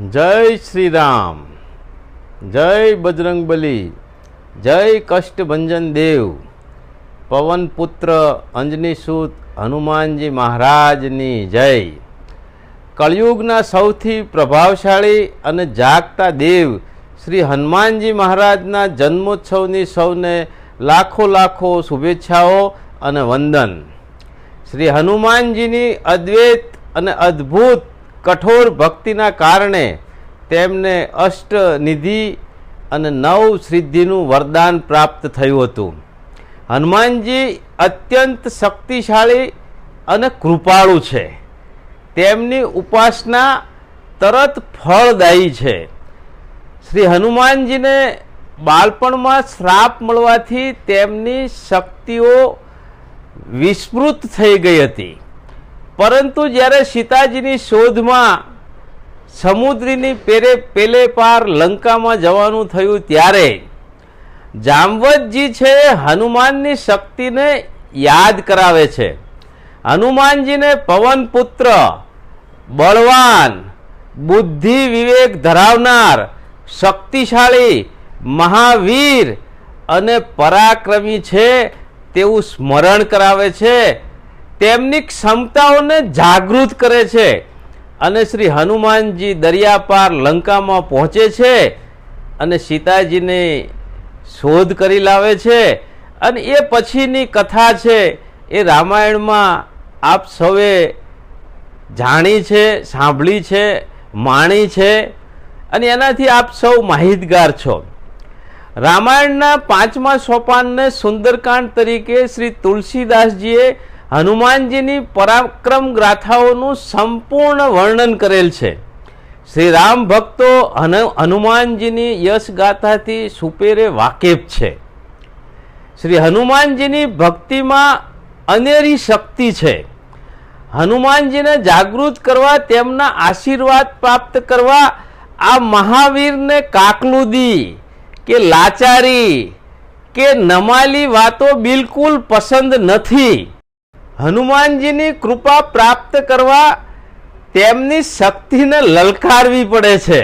जय श्री राम, जय बजरंगबली, जय कष्टभंजन देव, पवन पुत्र अंजनी सूत हनुमानजी महाराजनी जय। कलयुगना सौथी प्रभावशाળી અને જાગતા દેવ શ્રી હનુમાનજી મહારાજના જન્મોત્સવની સૌને લાખો લાખો શુભેચ્છાઓ અને વંદન। શ્રી હનુમાનજીની અદ્વૈત અને અદ્ભુત કઠોર ભક્તિના કારણે તેમને અષ્ટનિધિ અને નવ સિદ્ધિનું વરદાન પ્રાપ્ત થયું હતું। હનુમાનજી અત્યંત શક્તિશાળી અને કૃપાળુ છે। તેમની ઉપાસના તરત ફળદાયી છે। શ્રી હનુમાનજીને બાળપણમાં શ્રાપ મળવાથી તેમની શક્તિઓ વિસ્મૃત થઈ ગઈ હતી, પરંતુ જ્યારે સીતાજીની શોધમાં સમુદ્રની પેલે પાર લંકામાં જવાનું થયું ત્યારે જામવતજી છે હનુમાનની શક્તિને યાદ કરાવે છે। હનુમાનજીને પવન પુત્ર, બળવાન, બુદ્ધિ વિવેક ધરાવનાર, શક્તિશાળી, મહાવીર અને પરાક્રમી છે તેવું સ્મરણ કરાવે છે। તેમની ક્ષમતાઓને જાગૃત કરે છે અને શ્રી હનુમાનજી દરિયા પાર લંકામાં પહોંચે છે અને સીતાજીને શોધ કરી લાવે છે। અને એ પછીની કથા છે એ રામાયણમાં આપ સૌએ જાણી છે, સાંભળી છે, માણી છે અને એનાથી આપ સૌ માહિતગાર છો। રામાયણના 5મા સોપાનને સુંદરકાંડ તરીકે શ્રી તુલસીદાસજીએ હનુમાનજીની પરાક્રમ ગાથાઓનું સંપૂર્ણ વર્ણન કરેલ છે। શ્રી રામ ભક્તો હનુમાનજીની યશ ગાથાથી સુપેરે વાકેફ છે। શ્રી હનુમાનજીની ભક્તિમાં અનેરી શક્તિ છે। હનુમાનજીને જાગૃત કરવા, તેમના આશીર્વાદ પ્રાપ્ત કરવા આ મહાવીરને કાકલુદી કે લાચારી કે નમાલી વાતો બિલકુલ પસંદ નથી। હનુમાનજીની કૃપા પ્રાપ્ત કરવા તેમની શક્તિને લલકારવી પડે છે।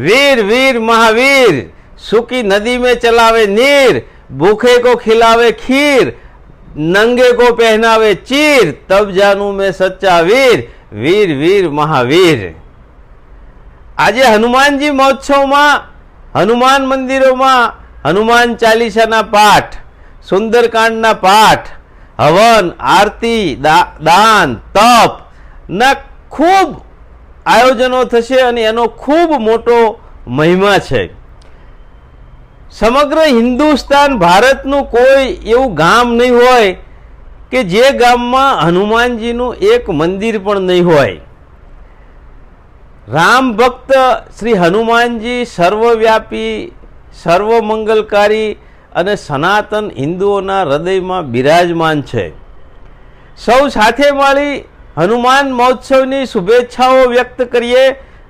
વીર વીર મહાવીર, सूखी नदी में चलावे नीर, भूखे को खिलावे खीर, नंगे को पहनावे चीर, तब जानू मैं सच्चा वीर, वीर वीर महावीर। આજે હનુમાનજી મહોત્સવમાં હનુમાન મંદિરોમાં હનુમાન ચાલીસાના પાઠ, સુંદરકાંડના પાઠ, હવન, આરતી, દાન, તપ ના ખૂબ આયોજનો થશે અને એનો ખૂબ મોટો મહિમા છે। સમગ્ર હિન્દુસ્તાન, ભારતનું કોઈ એવું ગામ નહીં હોય કે જે ગામમાં હનુમાનજીનું એક મંદિર પણ નહીં હોય। રામ ભક્ત શ્રી હનુમાનજી સર્વવ્યાપી, સર્વમંગલકારી અને સનાતન હિન્દુઓના હૃદયમાં બિરાજમાન છે। સૌ સાથે મળી હનુમાન મહોત્સવની શુભેચ્છાઓ વ્યક્ત કરીએ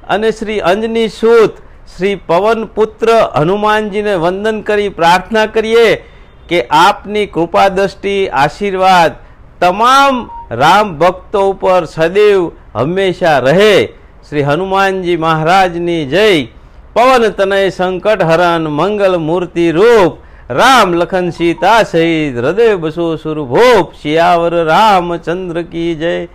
અને શ્રી અંજની સૂત શ્રી પવન પુત્ર હનુમાનજીને વંદન કરી પ્રાર્થના કરીએ કે આપની કૃપા દ્રષ્ટિ, આશીર્વાદ તમામ રામ ભક્તો ઉપર સદૈવ હંમેશા રહે। શ્રી હનુમાનજી મહારાજની જય। પવન તનય સંકટ હરણ, મંગલ મૂર્તિ રૂપ, राम लखन सीता सहित हृदय बसो सुरभूप, सियावर रामचंद्र की जय।